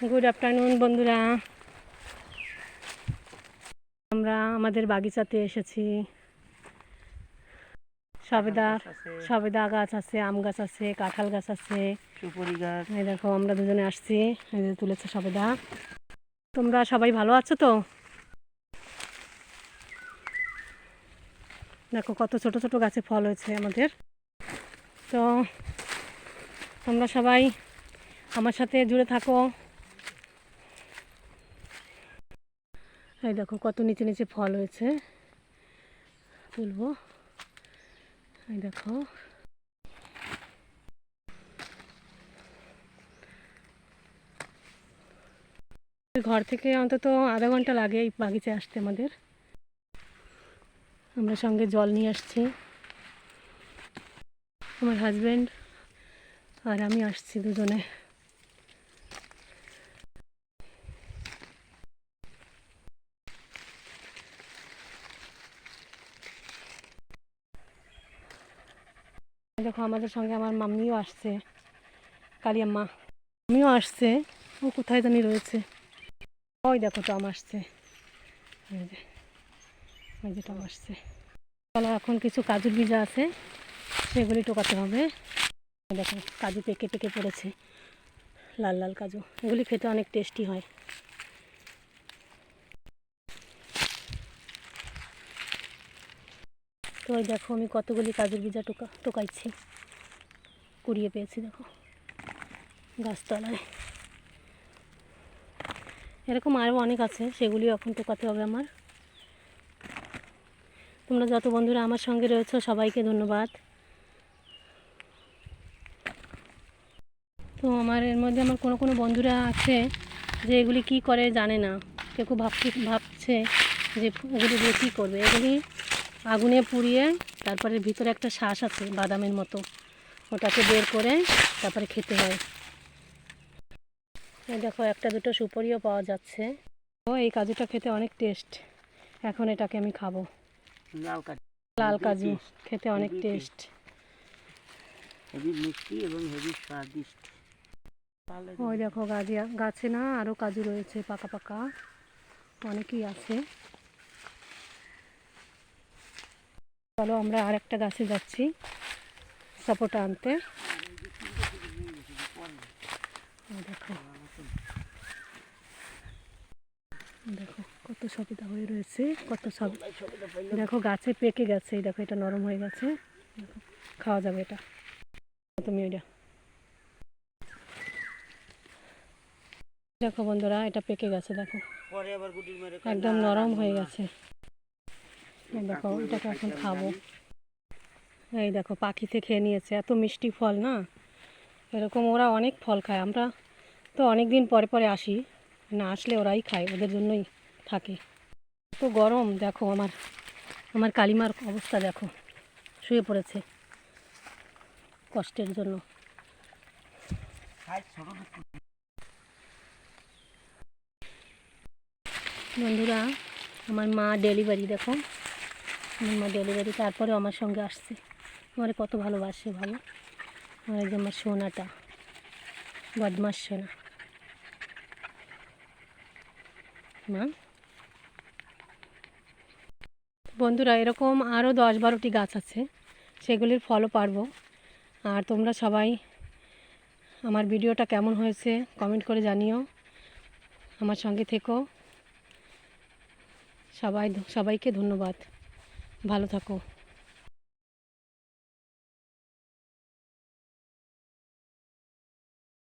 Good afternoon বন্ধুরা, আমরা আমাদের বাগিচাতে এসেছি। সবেদা গাছ আছে, আম গাছ আছে, কাঁঠাল গাছ আছে, সুপারি গাছ। এই দেখো আমরা দুজনে আসছি, এই যে তুলেছে সবেদা। তোমরা সবাই ভালো আছো তো? দেখো কত ছোট ছোট গাছে ফল হয়েছে আমাদের। তো তোমরা সবাই আমার সাথে জুড়ে থাকো। এই দেখো কত নিচে নিচে ফল হয়েছে, তুলবো। এই দেখো ঘর থেকে অন্তত আধা ঘন্টা লাগে এই বাগিচায় আসতে আমাদের। আমরা সঙ্গে জল নিয়ে আসছি, আমার হাজব্যান্ড আর আমি আসছি দুজনে। দেখো আমাদের সঙ্গে আমার মাম্মিও আসছে, কালিয়াম্মা আমিও আসছে। ও কোথায় জানি রয়েছে, ওই দেখো টম আসছে, ওই যে টম আসছে। চলো এখন কিছু কাজুর বীজা আছে, সেগুলি টোকাতে হবে। দেখো কাজু পেকে পেকে পড়েছে, লাল লাল কাজু, এগুলি খেতে অনেক টেস্টি হয়। তো ওই দেখো আমি কতগুলি কাজুর বীজা টোকাইছি, কুড়িয়ে পেয়েছি দেখো গাছতলায়। এরকম আরও অনেক আছে, সেগুলিও এখন টোকাতে হবে আমার। তোমরা যত বন্ধুরা আমার সঙ্গে রয়েছো সবাইকে ধন্যবাদ। তো আমার এর মধ্যে আমার কোনো কোনো বন্ধুরা আছে যে এগুলি কী করে জানে না। কেউ কেউ ভাবছে যে এগুলি দিয়ে কী করবে। এগুলি আগুনে পুড়িয়ে তারপরে ভিতরে একটা শ্বাস আছে বাদামের মতো, ওটাকে বের করে তারপরে খেতে হয়। এই দেখো একটা দুটো সুপারিও পাওয়া যাচ্ছে। ও এই কাজুটা খেতে অনেক টেস্ট, এখন এটাকে আমি খাবো। লাল কাজু খেতে অনেক টেস্ট, হেভি মিষ্টি এবং হেভি স্বাদিষ্ট। ওই দেখো গাছে না আরও কাজু রয়েছে, পাকা পাকা অনেকই আছে। চলো আমরা আর একটা গাছে যাচ্ছি সাপোটা আনতে। দেখো দেখো কত সবেদা হয়ে রয়েছে, কত সব দেখো গাছে পেকে গেছে। এই দেখো এটা নরম হয়ে গেছে, দেখো খাওয়া যাবে এটা। তুমি ওইটা দেখো বন্ধুরা, এটা পেকে গেছে, দেখো একদম নরম হয়ে গেছে। দেখো এটাকে এখন খাবো। এই দেখো পাখিতে খেয়ে নিয়েছে, এত মিষ্টি ফল না। এরকম ওরা অনেক ফল খায়, আমরা তো অনেক দিন পরে পরে আসি, না আসলে ওরাই খায়, ওদের জন্যই থাকে। তো গরম দেখো, আমার কালিমার অবস্থা দেখো, শুয়ে পড়েছে কষ্টের জন্য। বন্ধুরা আমার মা ডেলিভারি, দেখো আমার মা ডেলিভারি, তারপরে আমার সঙ্গে আসছে। আমার কত ভালোবাসে ভালো। আর এই যে আমার সোনাটা, বদমাস সোনা মা। বন্ধুরা এরকম আরও 10-12টি গাছ আছে, সেগুলির ফলও পারবো। আর তোমরা সবাই আমার ভিডিওটা কেমন হয়েছে কমেন্ট করে জানিও, আমার সঙ্গে থেকো। সবাইকে ধন্যবাদ, ভালো থাকো।